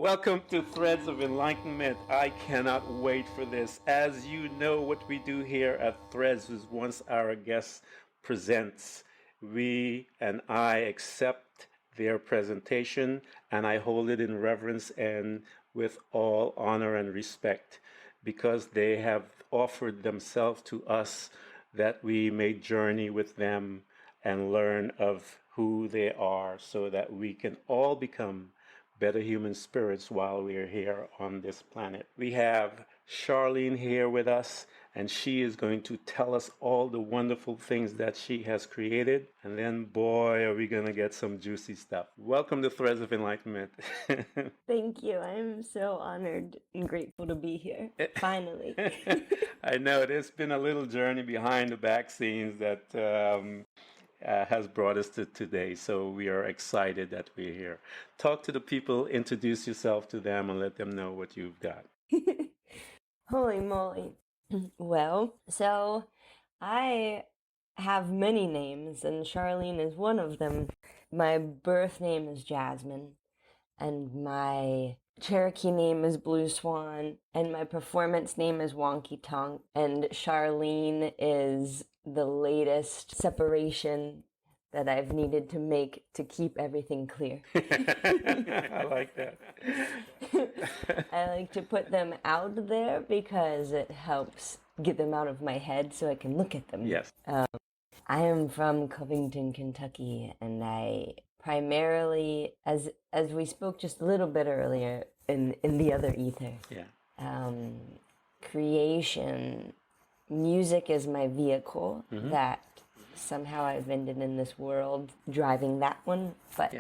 Welcome to Threads of Enlightenment. I cannot wait for this. As you know, what we do here at Threads is once our guest presents, we and I accept their presentation and I hold it in reverence and with all honor and respect because they have offered themselves to us that we may journey with them and learn of who they are so that we can all become better human spirits while we are here on this planet. We have Charlene here with us, and she is going to tell us all the wonderful things that she has created. And then, boy, are we going to get some juicy stuff. Welcome to Threads of Enlightenment. Thank you. I'm so honored and grateful to be here. Finally. I know there's been a little journey behind the back scenes that has brought us to today. So we are excited that we're here. Talk to the people, introduce yourself to them, and let them know what you've got. Holy moly. Well, so I have many names, and Charlene is one of them. My birth name is Jasmine, and my Cherokee name is Blue Swan, and my performance name is Wonky Tonk, and Charlene is the latest separation that I've needed to make to keep everything clear. I like that. I like to put them out there because it helps get them out of my head so I can look at them. Yes. I am from Covington, Kentucky, and I primarily, as we spoke just a little bit earlier in the other ether, creation, music is my vehicle that somehow I've ended in this world driving that one, but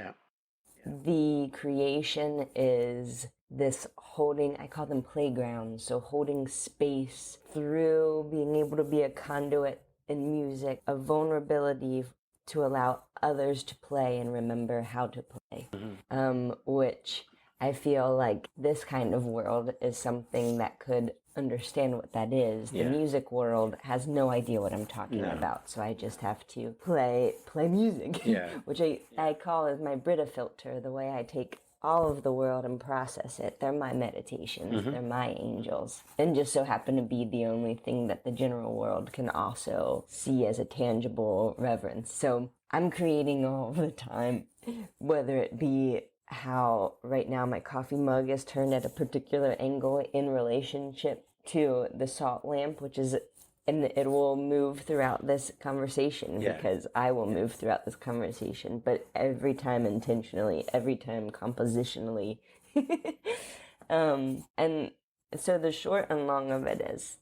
the creation is this holding, I call them playgrounds, so holding space through being able to be a conduit in music, a vulnerability to allow others to play and remember how to play, which I feel like this kind of world is something that could understand what that is. The music world has no idea what I'm talking about, so I just have to play music, which I call as my Brita filter, the way I take all of the world and process it. They're my meditations, they're my angels, and just so happen to be the only thing that the general world can also see as a tangible reverence. So I'm creating all the time, whether it be how right now my coffee mug is turned at a particular angle in relationship to the salt lamp, which is, and it will move throughout this conversation because I will move throughout this conversation, but every time intentionally, every time compositionally. And so the short and long of it is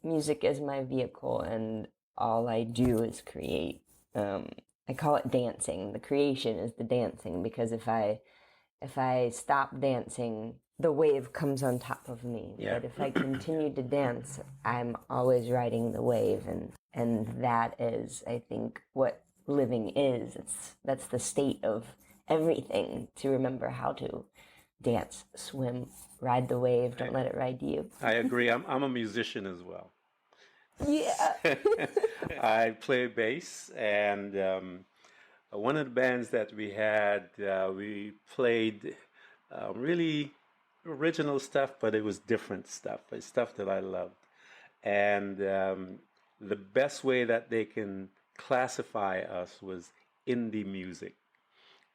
music is my vehicle and all I do is create. I call it dancing. The creation is the dancing because if I stop dancing, the wave comes on top of me. But if I continue to dance, I'm always riding the wave. And that is, I think, what living is. That's the state of everything, to remember how to dance, swim, ride the wave, don't let it ride you. I agree. I'm a musician as well. Yeah. I play bass, and one of the bands that we had, we played really original stuff, but it was different stuff. It's stuff that I loved. And the best way that they can classify us was indie music.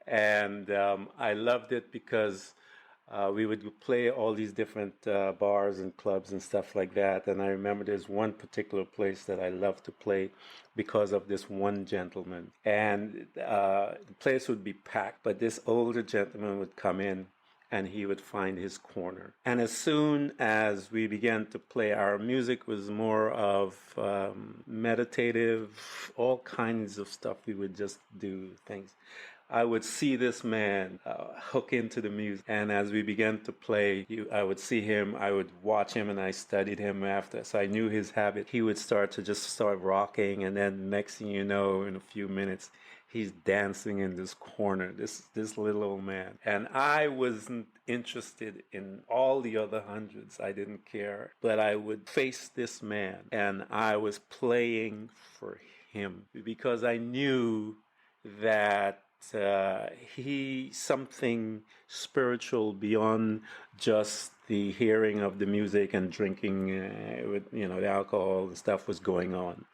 And I loved it because we would play all these different bars and clubs and stuff like that. And I remember there's one particular place that I love to play because of this one gentleman. And the place would be packed, but this older gentleman would come in and he would find his corner. And as soon as we began to play, our music was more of meditative, all kinds of stuff. We would just do things. I would see this man hook into the music. And as we began to play, I would see him, I would watch him, and I studied him after. So I knew his habit. He would start rocking. And then next thing you know, in a few minutes, he's dancing in this corner, this little old man. And I wasn't interested in all the other hundreds. I didn't care. But I would face this man, and I was playing for him because I knew that he's something spiritual beyond just the hearing of the music and drinking with the alcohol and stuff was going on.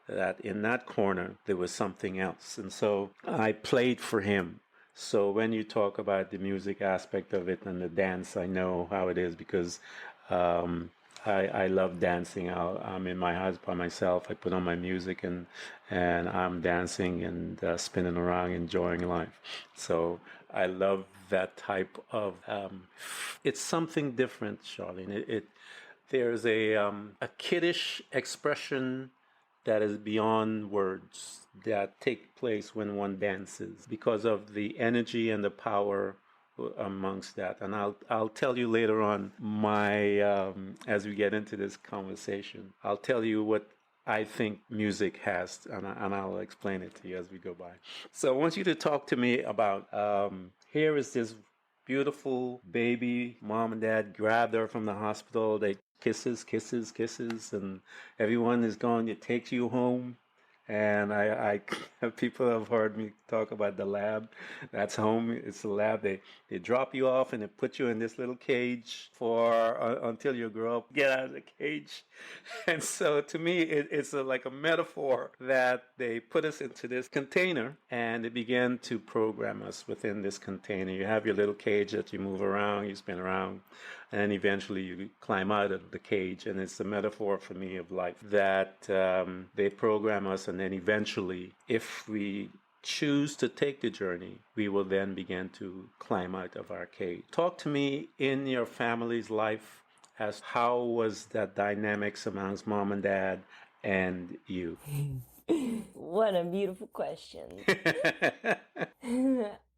That in that corner there was something else, and so I played for him. So when you talk about the music aspect of it and the dance, I know how it is because I love dancing. I'm in my house by myself. I put on my music and I'm dancing and spinning around, enjoying life. So I love that type of. It's something different, Charlene. There's a kiddish expression that is beyond words that take place when one dances because of the energy and the power amongst that. And I'll tell you later on as we get into this conversation, I'll tell you what I think music has, and I'll explain it to you as we go by. So I want you to talk to me about here is this beautiful baby. Mom and dad grabbed her from the hospital. They kisses, kisses, kisses, and everyone is going. It takes you home. And I people have heard me talk about the lab. That's home. It's a lab. They drop you off and they put you in this little cage until you grow up. Get out of the cage. And so to me, it's like a metaphor that they put us into this container and they began to program us within this container. You have your little cage that you move around, you spin around, and eventually you climb out of the cage. And it's a metaphor for me of life that they program us, and then eventually, if we choose to take the journey, we will then begin to climb out of our cage. Talk to me in your family's life as how was that dynamics amongst mom and dad and you? What a beautiful question.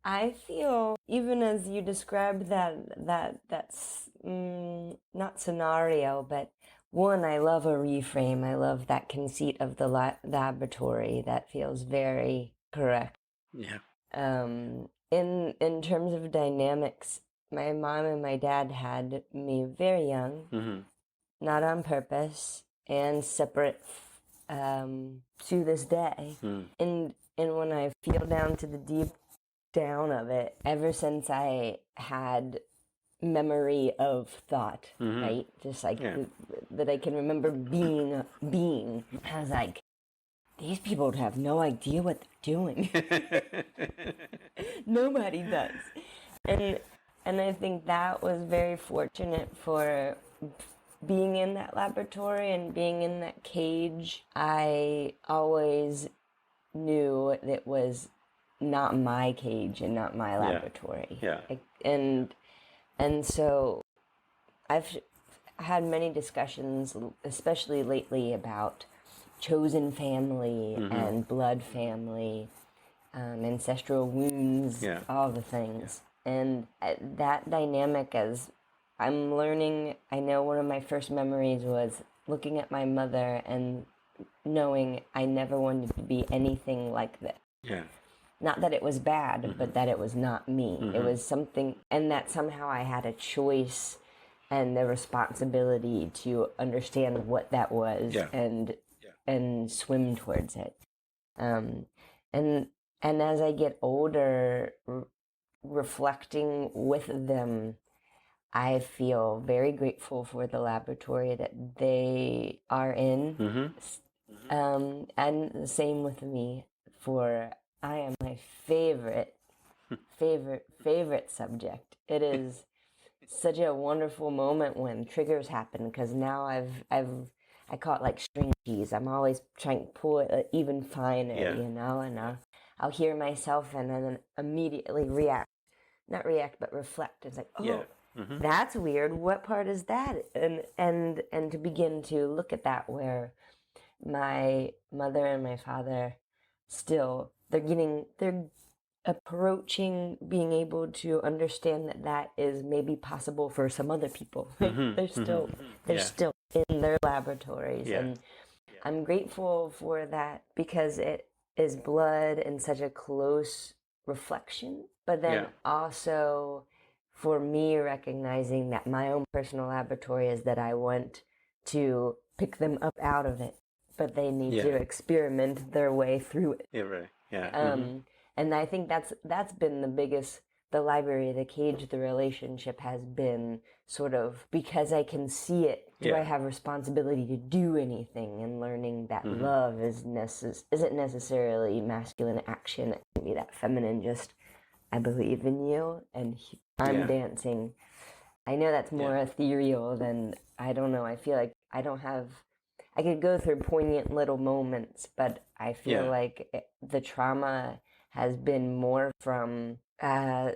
I feel, even as you described that's not scenario, but one, I love a reframe. I love that conceit of the laboratory. That feels very correct. Yeah. In terms of dynamics, my mom and my dad had me very young, not on purpose, and separate to this day. And when I feel down to the deep down of it, ever since I had memory of thought, right? Just like that I can remember being. I was like, these people have no idea what they're doing. Nobody does. And I think that was very fortunate for being in that laboratory and being in that cage. I always knew it was not my cage and not my laboratory. Yeah. And so I've had many discussions, especially lately, about chosen family and blood family, ancestral wounds, all the things. And that dynamic, as I'm learning, I know one of my first memories was looking at my mother and knowing I never wanted to be anything like this. Yeah. Not that it was bad, but that it was not me. It was something, and that somehow I had a choice and the responsibility to understand what that was and swim towards it. And as I get older, reflecting with them, I feel very grateful for the laboratory that they are in. And the same with me, for I am my favorite subject. It is such a wonderful moment when triggers happen, because now I call it like string cheese. I'm always trying to pull it even finer, and I'll hear myself and then immediately not react, but reflect. It's like, that's weird. What part is that? And to begin to look at that, where my mother and my father still, they're approaching being able to understand that is maybe possible for some other people. They're still in their laboratories, and I'm grateful for that, because it is blood and such a close reflection, but then also for me recognizing that my own personal laboratory is that I want to pick them up out of it, but they need to experiment their way through it. And I think that's been the biggest, the library, the cage, the relationship has been sort of, because I can see it, do I have responsibility to do anything? And learning that love isn't necessarily masculine action. It can be that feminine, just, I believe in you, and I'm dancing. I know that's more ethereal than, I don't know, I feel like I could go through poignant little moments, but I feel like the trauma has been more from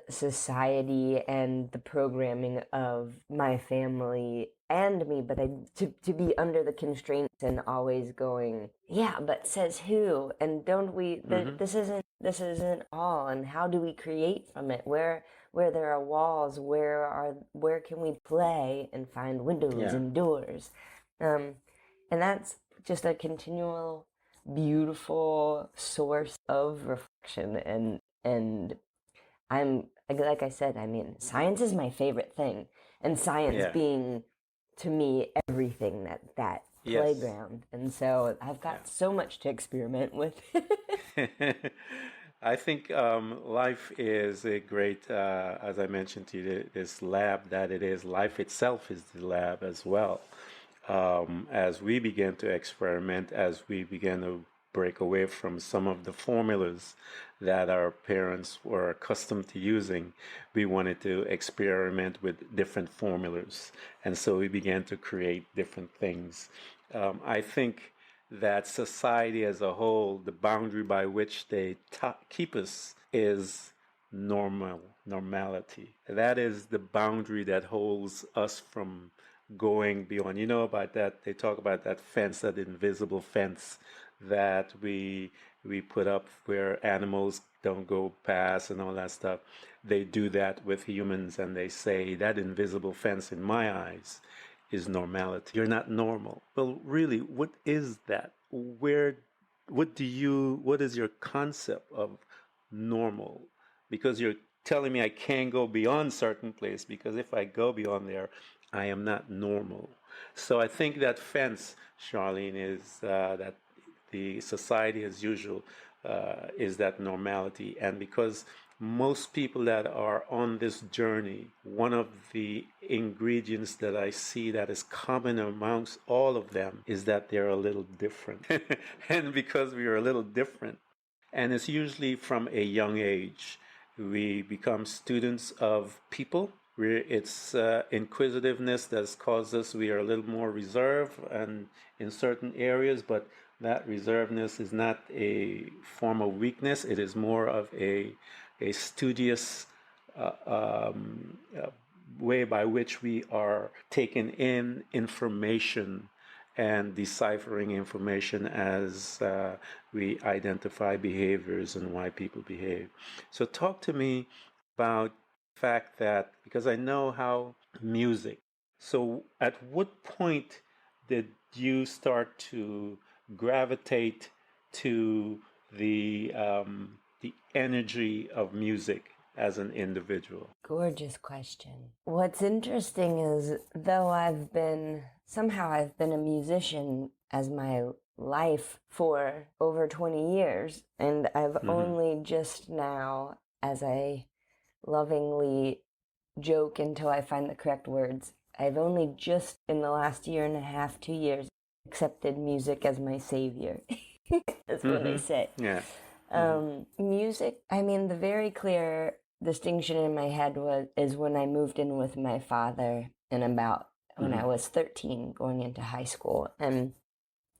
society and the programming of my family and me, but to be under the constraints and always going, yeah, but says who, and don't we, this isn't all, and how do we create from it, where there are walls, where can we play and find windows and doors, and that's just a continual beautiful source of reflection, and I'm, like I said, I mean, science is my favorite thing, and science being, to me, everything that playground, and so I've got so much to experiment with. I think life is a great, as I mentioned to you, this lab that it is. Life itself is the lab as well. As we began to experiment, as we began to break away from some of the formulas that our parents were accustomed to using, we wanted to experiment with different formulas. And so we began to create different things. I think that society as a whole, the boundary by which they keep us is normality. That is the boundary that holds us from going beyond. You know about that, they talk about that fence, that invisible fence that we put up where animals don't go past and all that stuff. They do that with humans, and they say that invisible fence, in my eyes, is normality. You're not normal. Well, really, what is that? What is your concept of normal? Because you're telling me I can't go beyond certain place, because if I go beyond there, I am not normal. So I think that fence, Charlene, is that the society as usual is that normality. And because most people that are on this journey, one of the ingredients that I see that is common amongst all of them is that they're a little different. And because we are a little different, and it's usually from a young age, we become students of people. It's inquisitiveness that's caused us. We are a little more reserved and in certain areas, but that reservedness is not a form of weakness. It is more of a studious way by which we are taking in information and deciphering information as we identify behaviors and why people behave. So talk to me about the fact that, because I know how music, so at what point did you start to gravitate to the energy of music as an individual? Gorgeous question. What's interesting is, though I've been a musician as my life for over 20 years, and I've only just now, as I lovingly joke until I find the correct words, I've only just in the last year and a half, 2 years, accepted music as my savior. That's what I say. Yeah. Music, I mean, the very clear distinction in my head is when I moved in with my father, and about when I was 13, going into high school. And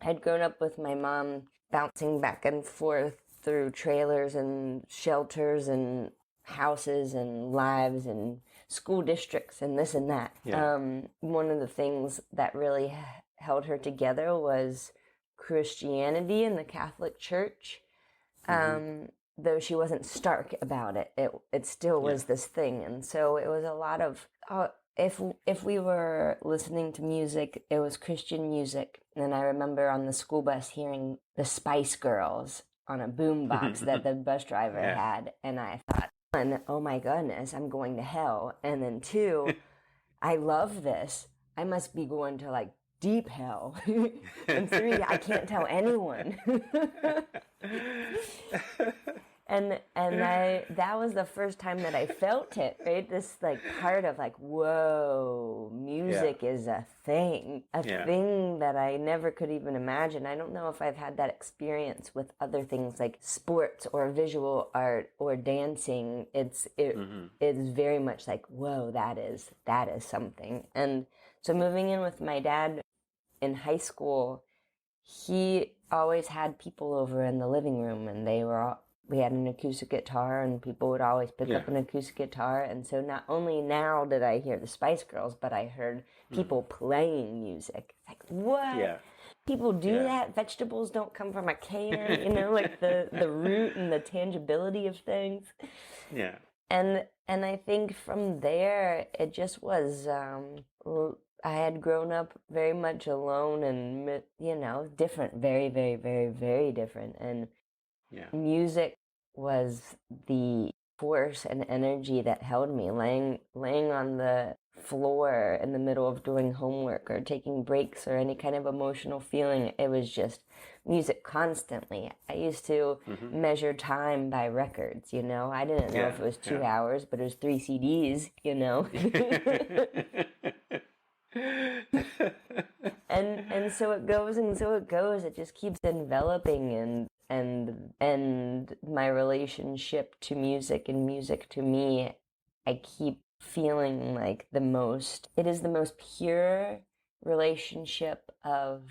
I'd grown up with my mom bouncing back and forth through trailers and shelters and houses and lives and school districts and this and that. Yeah. One of the things that really held her together was Christianity and the Catholic Church. Though she wasn't stark about it, it still was this thing. And so it was a lot of, if we were listening to music, it was Christian music. And I remember on the school bus hearing the Spice Girls on a boombox that the bus driver had. And I thought, one, oh my goodness, I'm going to hell. And then two, I love this. I must be going to like deep hell. And three, I can't tell anyone. that was the first time that I felt it, right? This like part of like, whoa, music is a thing that I never could even imagine. I don't know if I've had that experience with other things like sports or visual art or dancing. It's very much like, whoa, that is something. And so moving in with my dad in high school, he always had people over in the living room, and we had an acoustic guitar, and people would always pick up an acoustic guitar. And so not only now did I hear the Spice Girls, but I heard people playing music. It's like, what? Yeah. People do that? Vegetables don't come from a can, like the root and the tangibility of things. Yeah. And I think from there, it just was, I had grown up very much alone and, different, very, very, very, very different. And music was the force and energy that held me, laying on the floor in the middle of doing homework or taking breaks or any kind of emotional feeling. It was just music constantly. I used to measure time by records, I didn't know if it was 2 hours, but it was 3 CDs, and so it goes and so it goes. It just keeps enveloping and my relationship to music and music to me, I keep feeling like it is the most pure relationship of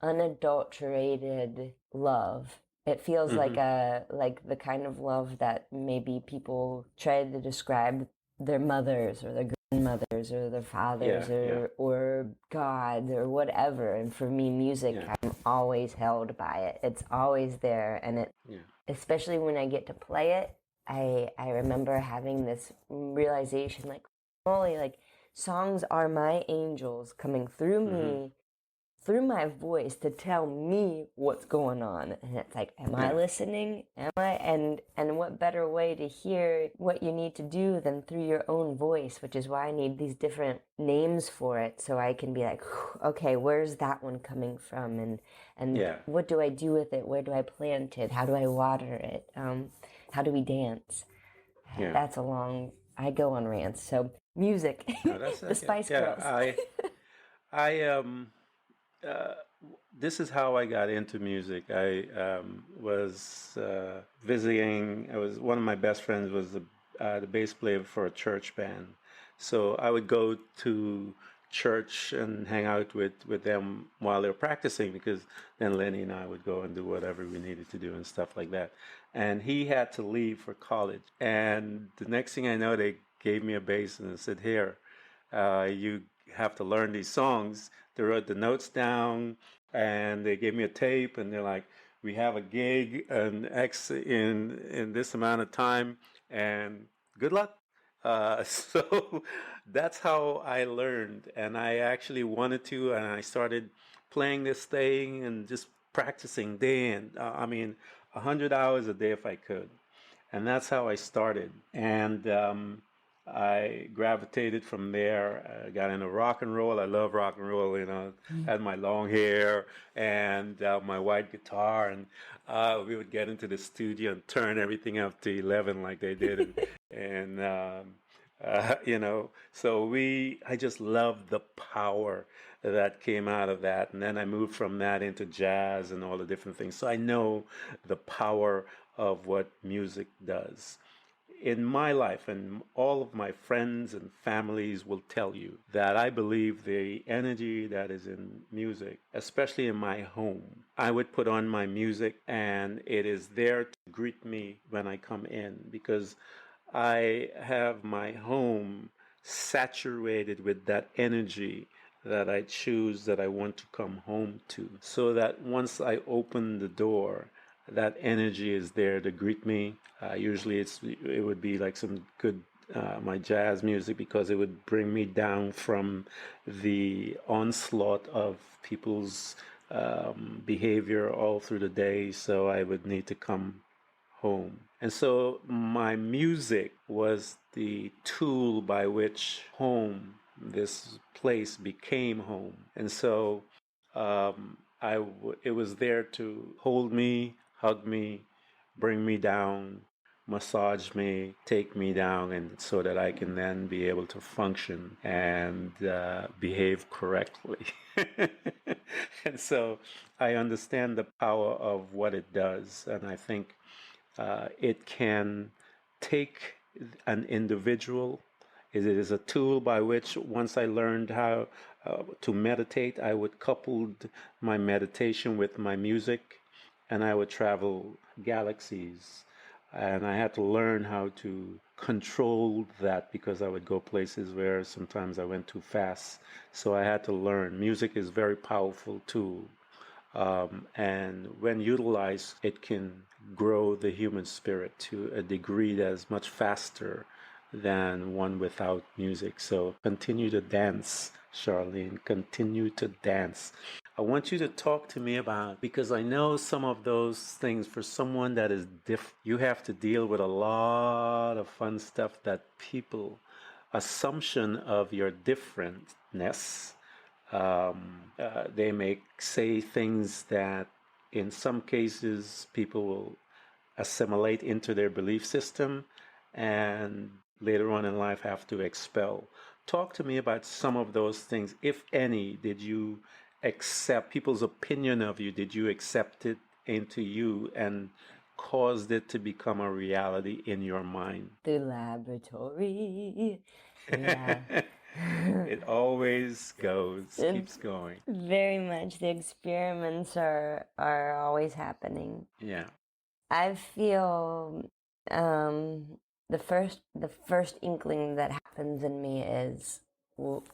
unadulterated love. It feels like the kind of love that maybe people try to describe their mothers or their grandmothers or their fathers or God or whatever. And for me, music, I'm always held by it. It's always there. And especially when I get to play it, I remember having this realization like, holy, like songs are my angels coming through me, through my voice to tell me what's going on. And it's like, am I listening? Am I? And what better way to hear what you need to do than through your own voice, which is why I need these different names for it, so I can be like, okay, where's that one coming from? And what do I do with it? Where do I plant it? How do I water it? How do we dance? That's I go on rants. So music, the Spice Girls. This is how I got into music. I was visiting. One of my best friends was the bass player for a church band, so I would go to church and hang out with them while they were practicing, because then Lenny and I would go and do whatever we needed to do and stuff like that. And he had to leave for college, and the next thing I know, they gave me a bass and said, "Here, you have to learn these songs." They wrote the notes down, and they gave me a tape, and they're like, "We have a gig and X in this amount of time, and good luck." So that's how I learned, and I actually wanted to, and I started playing this thing and just practicing day in. 100 hours a day if I could, and that's how I started. And I gravitated from there. I got into rock and roll. I love rock and roll. Had my long hair and my white guitar, and we would get into the studio and turn everything up to 11 like they did, and so I just loved the power that came out of that. And then I moved from that into jazz and all the different things. So I know the power of what music does. In my life, and all of my friends and families will tell you that I believe the energy that is in music, especially in my home, I would put on my music and it is there to greet me when I come in, because I have my home saturated with that energy that I choose, that I want to come home to, so that once I open the door, that energy is there to greet me. Usually it would be like some good my jazz music, because it would bring me down from the onslaught of people's behavior all through the day, so I would need to come home. And so my music was the tool by which home, this place, became home. And so it was there to hold me, hug me, bring me down, massage me, take me down, and so that I can then be able to function and behave correctly. And so I understand the power of what it does, and I think it can take an individual. It is a tool by which, once I learned how to meditate, I would couple my meditation with my music, and I would travel galaxies. And I had to learn how to control that because I would go places where sometimes I went too fast. So I had to learn. Music is a very powerful tool. And when utilized, it can grow the human spirit to a degree that is much faster than one without music. So continue to dance, Charlene. Continue to dance. I want you to talk to me about, because I know some of those things for someone that is different, you have to deal with a lot of fun stuff that people, assumption of your differentness. They may say things that in some cases people will assimilate into their belief system and later on in life have to expel. Talk to me about some of those things, if any. Did you accept people's opinion of you? Did you accept it into you and caused it to become a reality in your mind? The laboratory. Yeah. It always keeps going. Very much. The experiments are always happening. Yeah. I feel the first inkling that happens in me is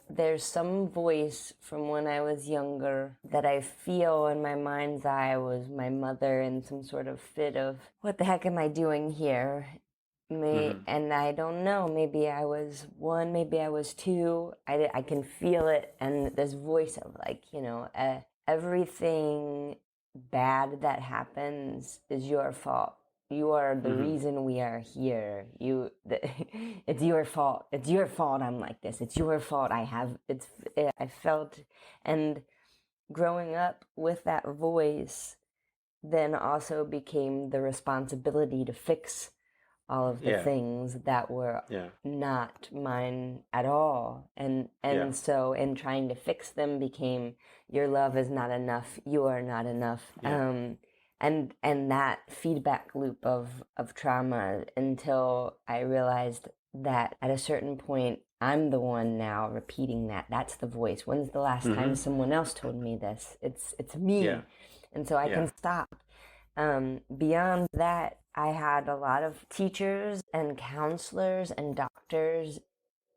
there's some voice from when I was younger that I feel in my mind's eye was my mother in some sort of fit of, what the heck am I doing here? And I don't know, maybe I was 1, maybe I was 2. I can feel it, and this voice of like, everything bad that happens is your fault. You are the reason we are here. It's your fault. It's your fault I'm like this. It's your fault I felt, and growing up with that voice then also became the responsibility to fix all of the things that were not mine at all. And so in trying to fix them became, your love is not enough, you are not enough. And that feedback loop of trauma, until I realized that at a certain point, I'm the one now repeating that. That's the voice. When's the last time someone else told me this? It's me. Yeah. And so I can stop. Beyond that, I had a lot of teachers and counselors and doctors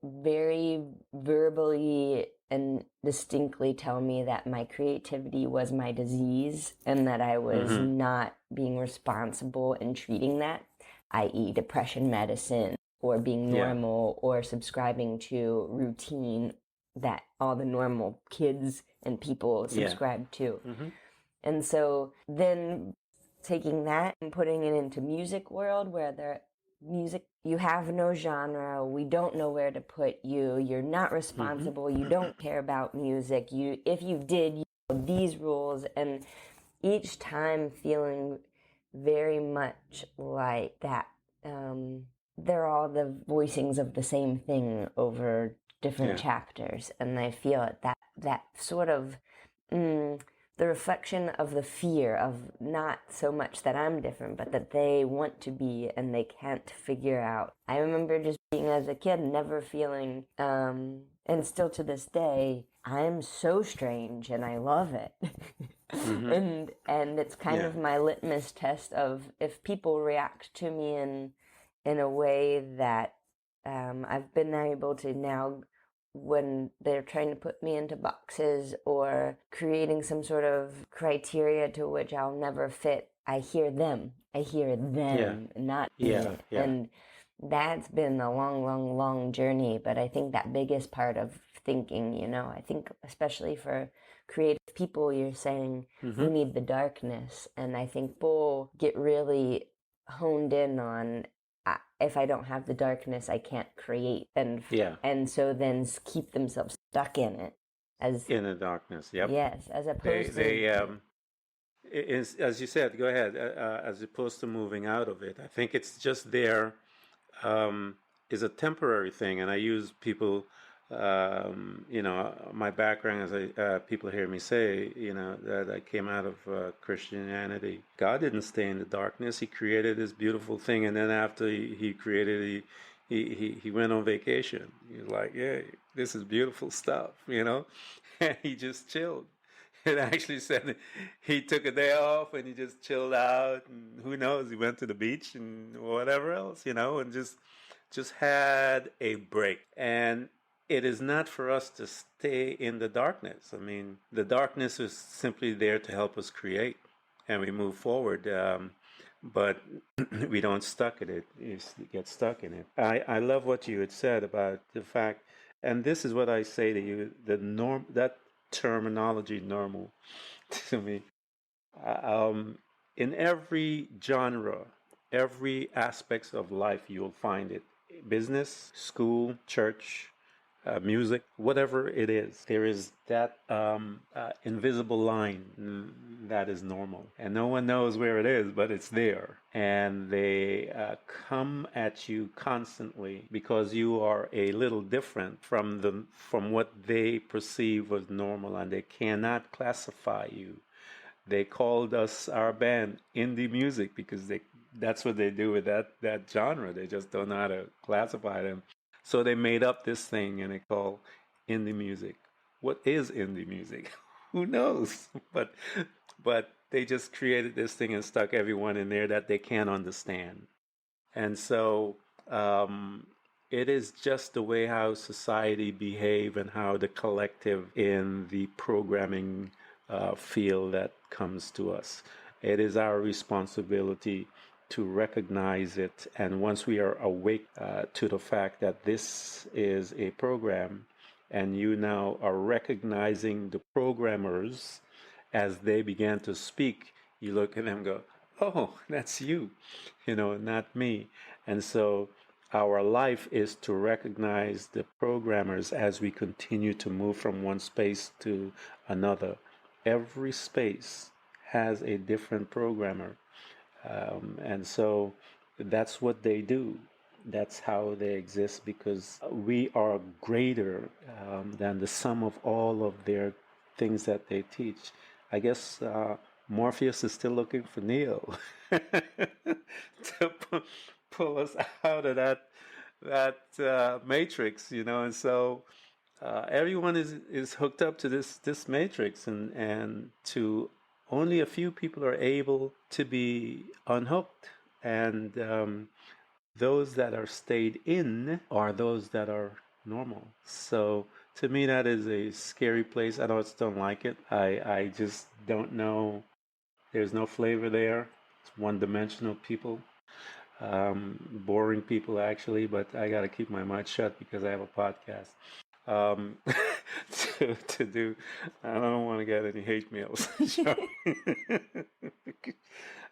very verbally and distinctly tell me that my creativity was my disease and that I was not being responsible in treating that, i.e. depression medicine or being normal or subscribing to routine that all the normal kids and people subscribe to. And so then taking that and putting it into music world where music, you have no genre, we don't know where to put you, you're not responsible, you don't care about music, if you did, you know these rules, and each time feeling very much like that they're all the voicings of the same thing over different chapters, and I feel it, that sort of the reflection of the fear of not so much that I'm different, but that they want to be and they can't figure out. I remember just being as a kid, never feeling, and still to this day, I'm so strange and I love it. And it's kind of my litmus test of if people react to me in a way that I've been able to now, when they're trying to put me into boxes or creating some sort of criteria to which I'll never fit, I hear them, not me. And that's been a long journey, but I think that biggest part of thinking, I think especially for creative people, you're saying you need the darkness, and I think people get really honed in on, if I don't have the darkness, I can't create, and so then keep themselves stuck in it, as in the darkness. Yep. Yes, as opposed to is, as you said, go ahead. As opposed to moving out of it, I think it's just there is a temporary thing, and I use people. My background, as people hear me say, that I came out of Christianity. God didn't stay in the darkness. He created this beautiful thing, and then after he created it, he went on vacation. He was like, "Yeah, this is beautiful stuff," and he just chilled. It actually said he took a day off and he just chilled out, and who knows, he went to the beach and whatever else, and just had a break. And it is not for us to stay in the darkness. I mean, the darkness is simply there to help us create, and we move forward. But we don't stuck in it. You get stuck in it. I love what you had said about the fact, and this is what I say to you: that terminology, normal, to me. In every genre, every aspects of life, you'll find it: business, school, church, music, whatever it is. There is that invisible line that is normal, and no one knows where it is, but it's there. And they come at you constantly because you are a little different from what they perceive as normal, and they cannot classify you. They called our band indie music because that's what they do with that genre. They just don't know how to classify them. So they made up this thing and they call indie music. What is indie music? Who knows? But they just created this thing and stuck everyone in there that they can't understand. And so it is just the way how society behave and how the collective in the programming field that comes to us. It is our responsibility to recognize it. And once we are awake to the fact that this is a program, and you now are recognizing the programmers as they began to speak, you look at them and go, "Oh, that's you, not me." And so our life is to recognize the programmers as we continue to move from one space to another. Every space has a different programmer. And so that's what they do. That's how they exist, because we are greater than the sum of all of their things that they teach. I guess Morpheus is still looking for Neo to pull us out of that matrix, and so everyone is hooked up to this matrix, and to only a few people are able to be unhooked, and those that are stayed in are those that are normal. So to me, that is a scary place. I just don't like it. I just don't know. There's no flavor there. It's one-dimensional people. Boring people, actually, but I got to keep my mouth shut because I have a podcast to do. I don't want to get any hate mails.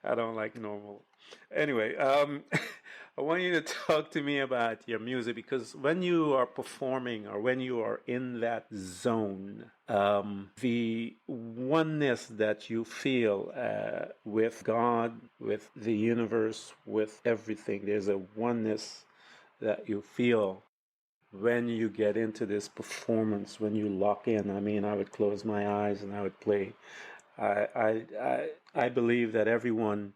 I don't like normal. Anyway, I want you to talk to me about your music, because when you are performing or when you are in that zone, the oneness that you feel with God, with the universe, with everything, there's a oneness that you feel when you get into this performance, when you lock in. I mean, I would close my eyes and I would play. I believe that everyone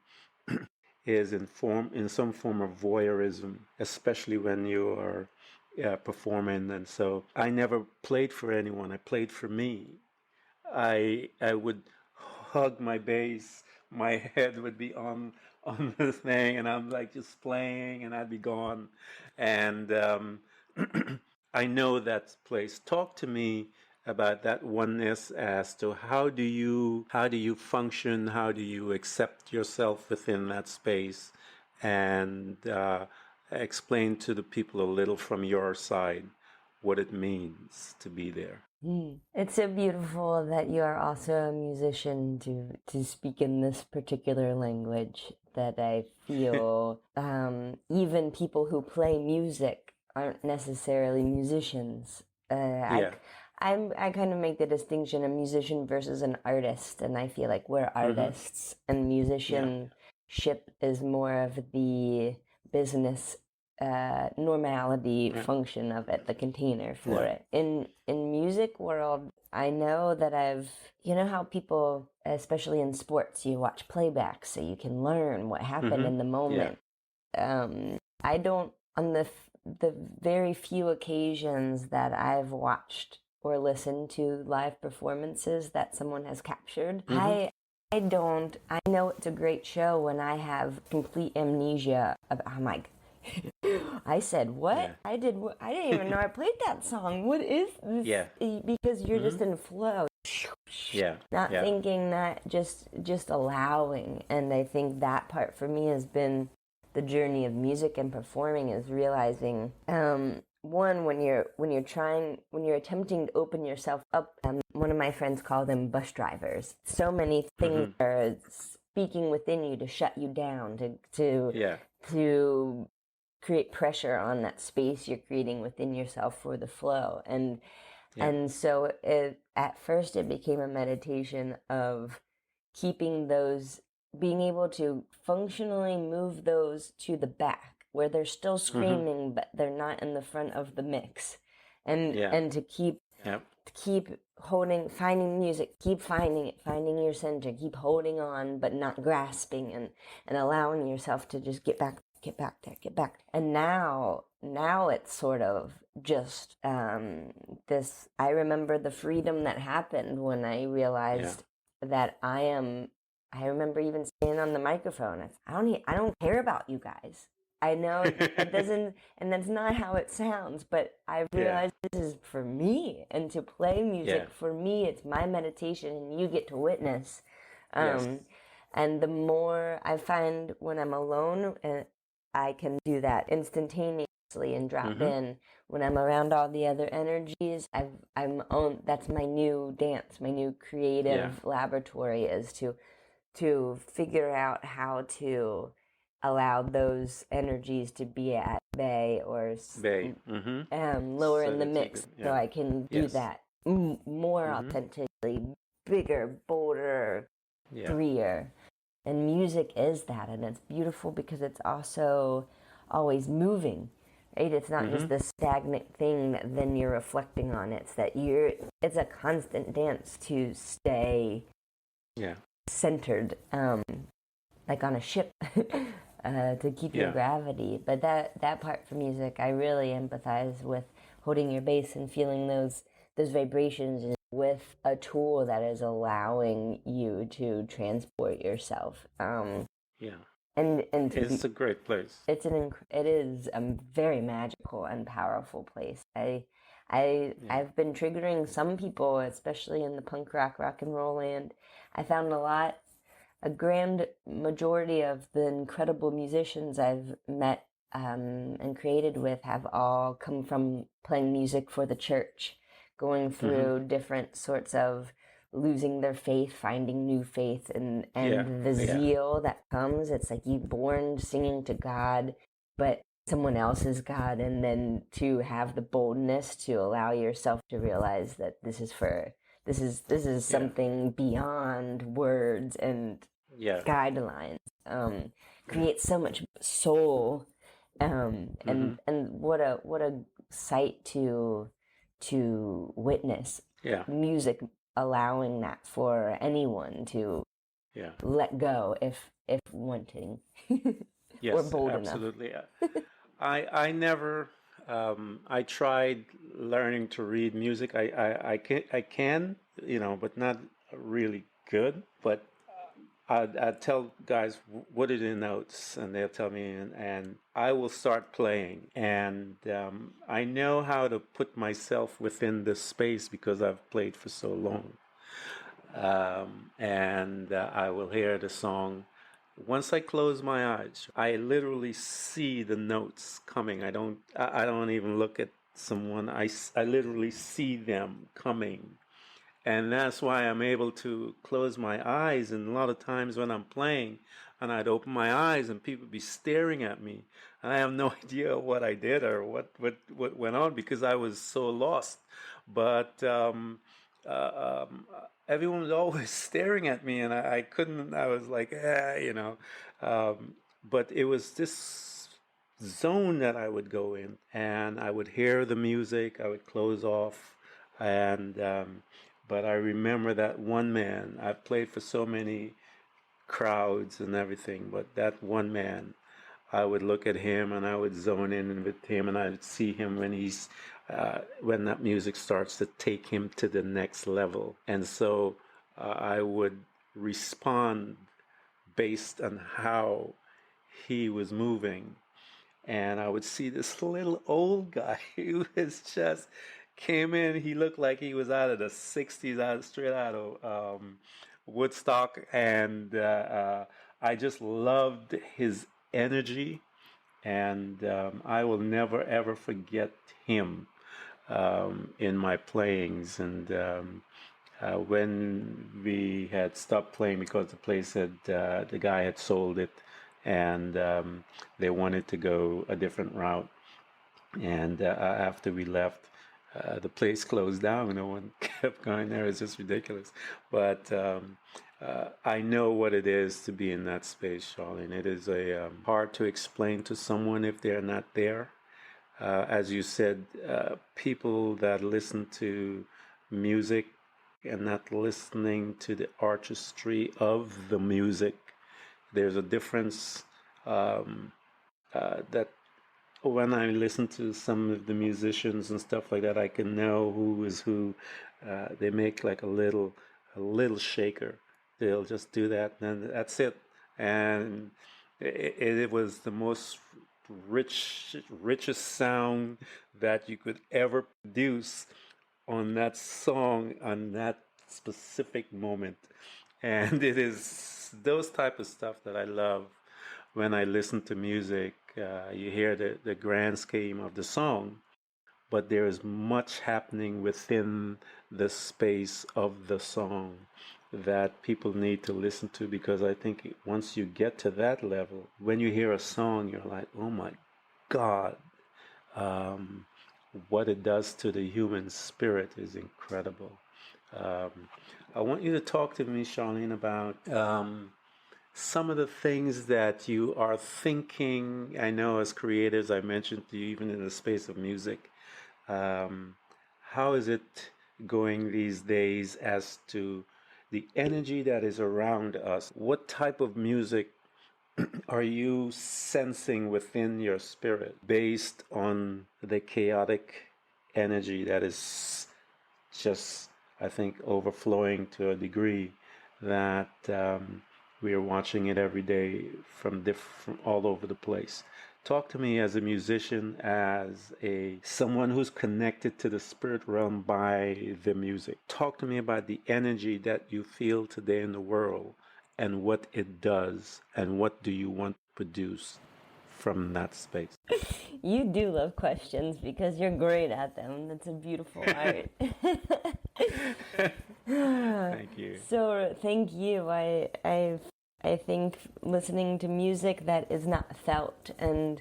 is in some form of voyeurism, especially when you are performing. And so I never played for anyone. I played for me. I would hug my bass. My head would be on the thing, and I'm like just playing, and I'd be gone. And I know that place. Talk to me about that oneness, as to how do you function, how do you accept yourself within that space, and explain to the people a little from your side what it means to be there. It's so beautiful that you are also a musician to speak in this particular language, that I feel even people who play music aren't necessarily musicians. I kind of make the distinction a musician versus an artist, and I feel like we're artists, and musicianship is more of the business normality function of it, the container for it. In music world, I know that you know how people, especially in sports, you watch playback so you can learn what happened in the moment. I don't, on the very few occasions that I've watched or listened to live performances that someone has captured, I know it's a great show when I have complete amnesia about, I'm like, I said what? Yeah. I didn't even know I played that song. What is this? Yeah. Because you're just in flow. Yeah. Not thinking, not just allowing. And I think that part for me has been the journey of music and performing, is realizing one, when you're attempting to open yourself up, one of my friends called them bus drivers. So many things are speaking within you to shut you down, to create pressure on that space you're creating within yourself for the flow. And so at first it became a meditation of keeping those, being able to functionally move those to the back where they're still screaming, but they're not in the front of the mix. And to keep finding music, keep finding it, finding your center, keep holding on, but not grasping, and allowing yourself to just get back there. And now it's sort of just this, I remember the freedom that happened when I realized that I remember even saying on the microphone, I don't care about you guys. I know it doesn't, and that's not how it sounds, but I realized this is for me, and to play music for me, it's my meditation, and you get to witness. And the more I find when I'm alone, I can do that instantaneously and drop in. When I'm around all the other energies, that's my new dance, my new creative laboratory, is to figure out how to allow those energies to be at bay or lower in the mix, so I can do that more authentically, bigger, bolder, freer. And music is that, and it's beautiful because it's also always moving, right? It's not just this stagnant thing that then you're reflecting on. It's that it's a constant dance to stay centered, like on a ship, to keep your gravity. But that part for music, I really empathize with holding your bass and feeling those vibrations with a tool that is allowing you to transport yourself. And it's a great place. It is a very magical and powerful place. I've been triggering some people, especially in the punk rock and roll land. I found a grand majority of the incredible musicians I've met and created with have all come from playing music for the church, going through different sorts of losing their faith, finding new faith, and the zeal that comes. It's like you're born singing to God, but someone else's God, and then to have the boldness to allow yourself to realize that this is something beyond words and guidelines. Creates so much soul, and what a sight to witness. Music allowing that for anyone to let go if wanting. Or bold absolutely. enough. I never I tried learning to read music. I can, but not really good. But I tell guys, what are the notes, and they'll tell me, and I will start playing. And I know how to put myself within the space because I've played for so long. And I will hear the song. Once I close my eyes, I literally see the notes coming. I don't even look at someone. I literally see them coming. And that's why I'm able to close my eyes. And a lot of times when I'm playing, and I'd open my eyes and people be staring at me, and I have no idea what I did or what went on because I was so lost. but everyone was always staring at me, and I couldn't. I was like, but it was this zone that I would go in, and I would hear the music. I would close off, and but I remember that one man. I've played for so many crowds and everything, but that one man, I would look at him and I would zone in with him, and I would see him when that music starts to take him to the next level, and so I would respond based on how he was moving, and I would see this little old guy who was just came in. He looked like he was out of the '60s, straight out of Woodstock, and I just loved his energy, and I will never ever forget him in my playings. And when we had stopped playing because the place had the guy had sold it, and they wanted to go a different route, and after we left, the place closed down. No one kept going there. It's just ridiculous. But I know what it is to be in that space, Charlene. It is a hard to explain to someone if they're not there. As you said, people that listen to music and not listening to the artistry of the music, there's a difference that when I listen to some of the musicians and stuff like that, I can know who is who. They make like a little shaker. They'll just do that, and that's it. And it was the most richest sound that you could ever produce on that song on that specific moment. And it is those type of stuff that I love when I listen to music. You hear the grand scheme of the song, but there is much happening within the space of the song that people need to listen to, because I think once you get to that level, when you hear a song, you're like, oh my God, what it does to the human spirit is incredible. I want you to talk to me, Charlene, about some of the things that you are thinking. I know as creators, I mentioned to you, even in the space of music, how is it going these days as to the energy that is around us? What type of music are you sensing within your spirit based on the chaotic energy that is just, I think, overflowing to a degree that we are watching it every day from all over the place? Talk to me as a musician, as someone who's connected to the spirit realm by the music. Talk to me about the energy that you feel today in the world and what it does, and what do you want to produce from that space? You do love questions because you're great at them. That's a beautiful art. Thank you. So thank you. I think listening to music that is not felt and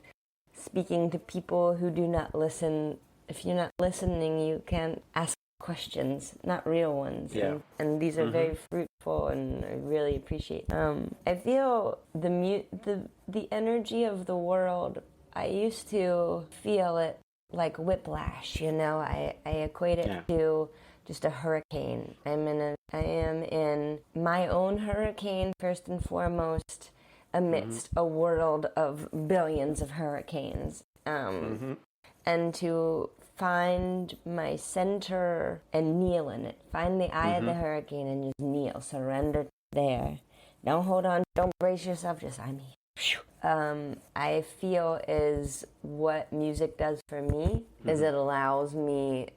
speaking to people who do not listen. If you're not listening, you can't ask questions, not real ones. Yeah. And these are very fruitful, and I really appreciate. I feel the energy of the world. I used to feel it like whiplash. I equate it to just a hurricane. I am in my own hurricane first and foremost, amidst a world of billions of hurricanes. And to find my center and kneel in it. Find the eye of the hurricane and just kneel. Surrender there. Don't hold on. Don't brace yourself. Just, I'm here. I feel is what music does for me, is it allows me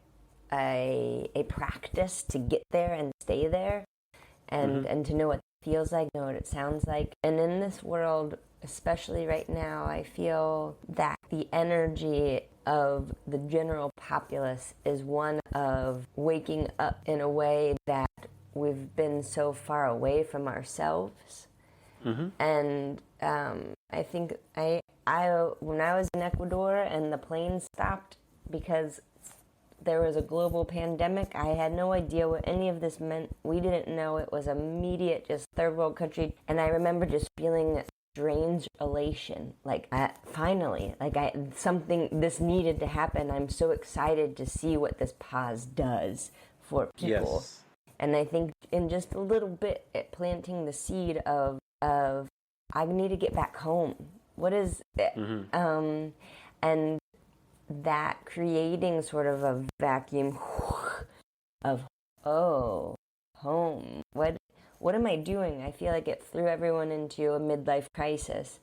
a practice to get there and stay there, and to know what it feels like, know what it sounds like. And in this world, especially right now, I feel that the energy of the general populace is one of waking up in a way that we've been so far away from ourselves. And I think I when I was in Ecuador and the plane stopped because there was a global pandemic. I had no idea what any of this meant. We didn't know. It was immediate, just third world country. And I remember just feeling strange elation. Like, finally, something, this needed to happen. I'm so excited to see what this pause does for people. Yes. And I think in just a little bit, planting the seed of I need to get back home. What is it? And that creating sort of a vacuum of, oh, home. What am I doing? I feel like it threw everyone into a midlife crisis.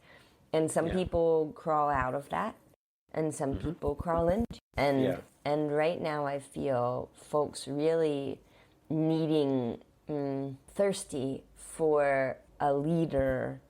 And some people crawl out of that, and some people crawl into. And right now I feel folks really needing, thirsty for a leader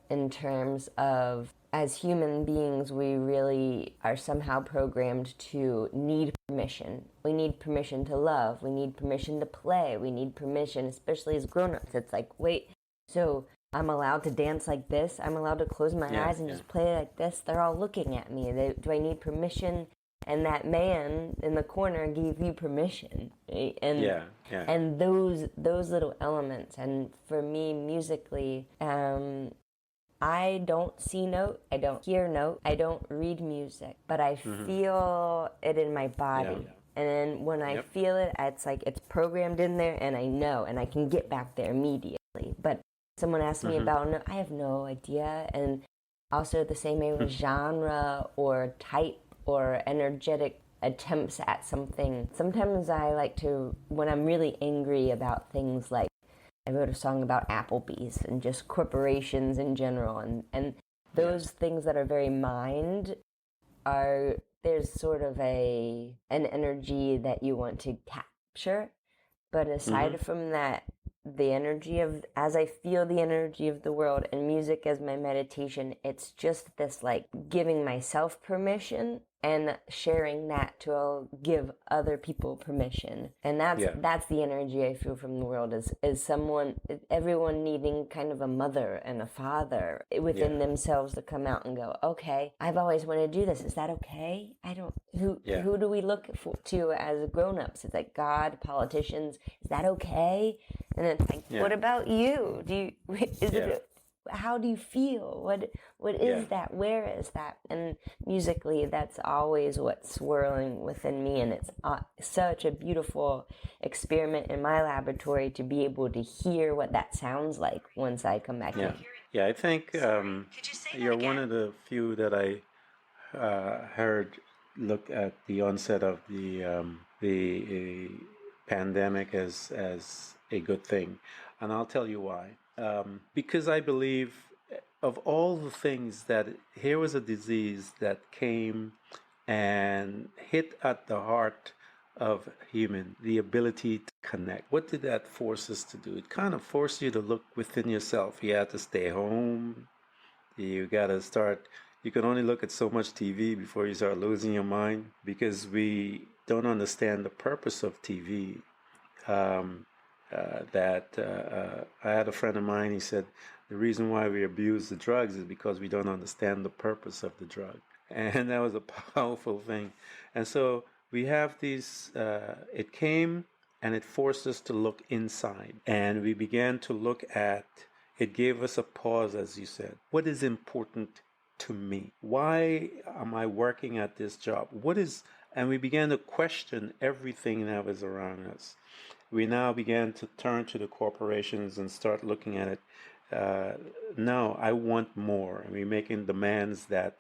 in terms of, as human beings, we really are somehow programmed to need permission. We need permission to love. We need permission to play. We need permission, especially as grown-ups. It's like, wait, so I'm allowed to dance like this? I'm allowed to close my eyes and just play like this? They're all looking at me. Do I need permission? And that man in the corner gave you permission. And those little elements. And for me, musically, I don't see note, I don't hear note, I don't read music, but I feel it in my body. And then when I feel it, it's like it's programmed in there, and I know, and I can get back there immediately. But someone asked me about no, I have no idea. And also the same way with genre or type or energetic attempts at something. Sometimes I like to, when I'm really angry about things, like I wrote a song about Applebee's and just corporations in general, and those things that are very mind there's sort of an energy that you want to capture, but aside from that, the energy of, as I feel the energy of the world, and music as my meditation, it's just this like giving myself permission and sharing that to give other people permission. And that's the energy I feel from the world, is everyone needing kind of a mother and a father within themselves to come out and go, okay, I've always wanted to do this. Is that okay? Who do we look to as grown-ups? It's like God, politicians. Is that okay? And it's like, what about you? How do you feel? What is that? Where is that? And musically, that's always what's swirling within me, and it's such a beautiful experiment in my laboratory to be able to hear what that sounds like once I come back in. Yeah, I think you're one of the few that I heard look at the onset of the pandemic as a good thing, and I'll tell you why. Because I believe, of all the things, that here was a disease that came and hit at the heart of human, the ability to connect. What did that force us to do? It kind of forced you to look within yourself. You had to stay home. You got to start. You can only look at so much TV before you start losing your mind, because we don't understand the purpose of TV. I had a friend of mine, he said, the reason why we abuse the drugs is because we don't understand the purpose of the drug. And that was a powerful thing. And so we have these, it came and it forced us to look inside. And we began to look at, it gave us a pause, as you said. What is important to me? Why am I working at this job? And we began to question everything that was around us. We now began to turn to the corporations and start looking at it. No, I want more. And we're making demands that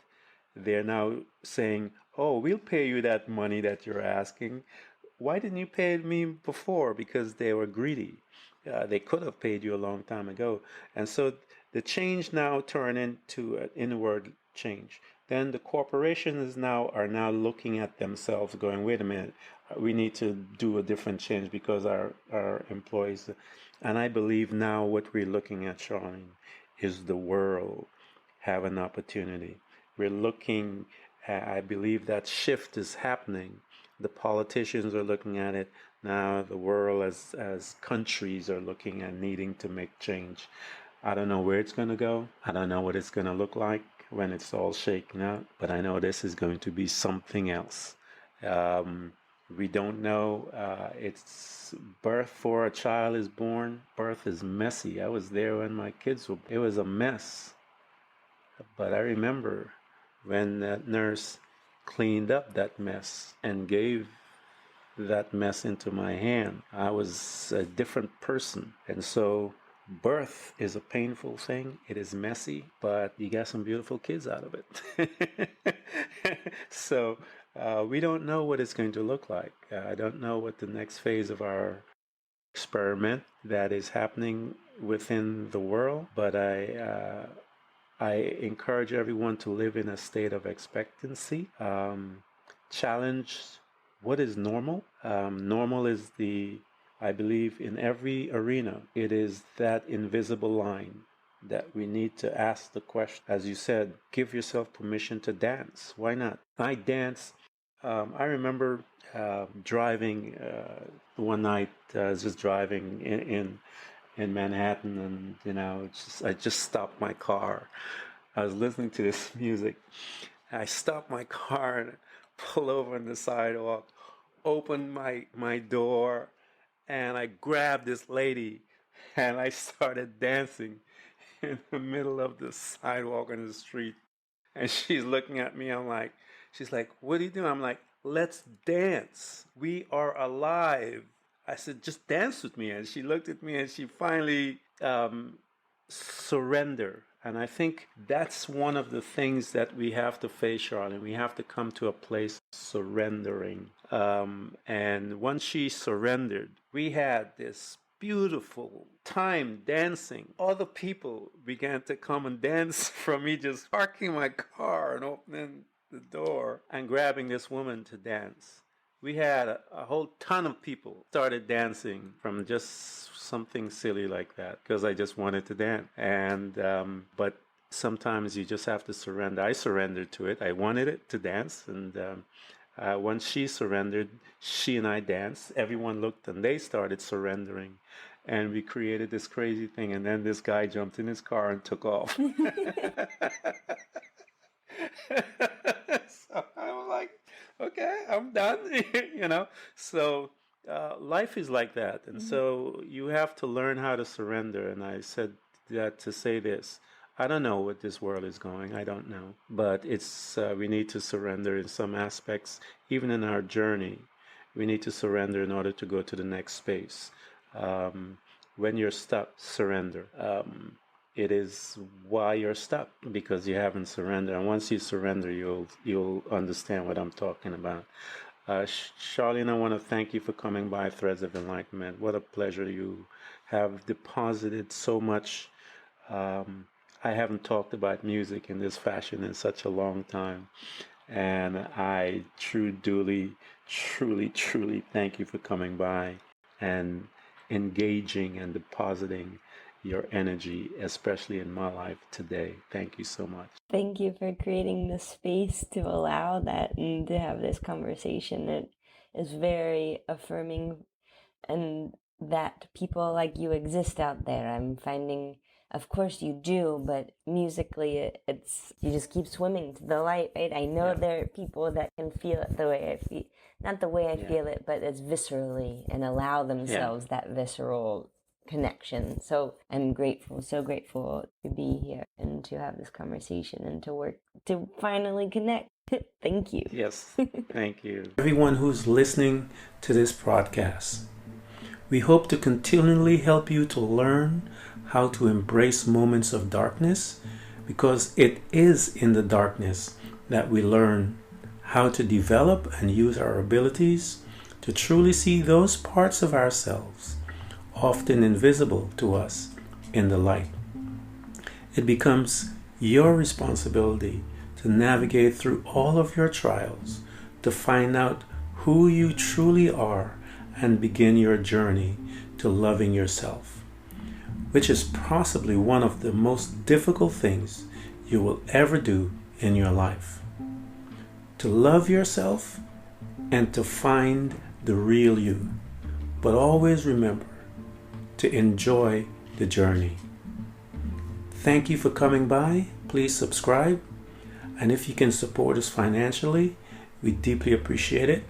they're now saying, oh, we'll pay you that money that you're asking. Why didn't you pay me before? Because they were greedy. They could have paid you a long time ago. And so the change now turned into an inward change. Then the corporations are now looking at themselves going, wait a minute, we need to do a different change because our employees. And I believe now what we're looking at, Charlene, is the world have an opportunity. We're looking, I believe that shift is happening. The politicians are looking at it. Now the world as countries are looking and needing to make change. I don't know where it's going to go. I don't know what it's going to look like when it's all shaken out, but I know this is going to be something else. We don't know. It's birth for a child is born. Birth is messy. I was there when my kids were. It was a mess. But I remember when that nurse cleaned up that mess and gave that mess into my hand, I was a different person. And so birth is a painful thing. It is messy, but you got some beautiful kids out of it. So we don't know what it's going to look like. I don't know what the next phase of our experiment that is happening within the world, but I encourage everyone to live in a state of expectancy. Challenge what is normal. Normal is I believe in every arena, it is that invisible line that we need to ask the question. As you said, give yourself permission to dance. Why not? I dance. I remember driving one night. I was just driving in Manhattan, and I just stopped my car. I was listening to this music. I stopped my car and pulled over on the sidewalk, opened my door, and I grabbed this lady and I started dancing in the middle of the sidewalk on the street. And she's looking at me. She's like, what are you doing? I'm like, let's dance. We are alive. I said, just dance with me. And she looked at me and she finally surrendered. And I think that's one of the things that we have to face, Charlene. We have to come to a place of surrendering. And once she surrendered, we had this beautiful time dancing. Other people began to come and dance from me just parking my car and opening the door and grabbing this woman to dance. We had a whole ton of people started dancing from just something silly like that because I just wanted to dance. And but sometimes you just have to surrender. I surrendered to it. I wanted it to dance, and once she surrendered, she and I danced. Everyone looked and they started surrendering, and we created this crazy thing. And then this guy jumped in his car and took off. So I was like, okay, I'm done. So life is like that, and so you have to learn how to surrender. And I said that to say this: I don't know what this world is going. I don't know, but it's we need to surrender in some aspects, even in our journey. We need to surrender in order to go to the next space. When you're stuck, surrender. It is why you're stuck, because you haven't surrendered. And once you surrender, you'll understand what I'm talking about. Charlene, I want to thank you for coming by Threads of Enlightenment. What a pleasure. You have deposited so much. I haven't talked about music in this fashion in such a long time. And I truly thank you for coming by and engaging and depositing your energy, especially in my life today. Thank you so much. Thank you for creating the space to allow that and to have this conversation. It is very affirming, and that people like you exist out there. I'm finding, of course you do, but musically it's you just keep swimming to the light, right? I know there are people that can feel it the way I feel, not the way I feel it, but it's viscerally, and allow themselves that visceral connection. So I'm grateful, so grateful to be here and to have this conversation and to work to finally connect. Thank you. Yes, thank you. Everyone who's listening to this podcast, we hope to continually help you to learn how to embrace moments of darkness, because it is in the darkness that we learn how to develop and use our abilities to truly see those parts of ourselves often invisible to us in the light. It becomes your responsibility to navigate through all of your trials to find out who you truly are and begin your journey to loving yourself, which is possibly one of the most difficult things you will ever do in your life. To love yourself and to find the real you, but always remember to enjoy the journey. Thank you for coming by. Please subscribe, and if you can support us financially, we deeply appreciate it.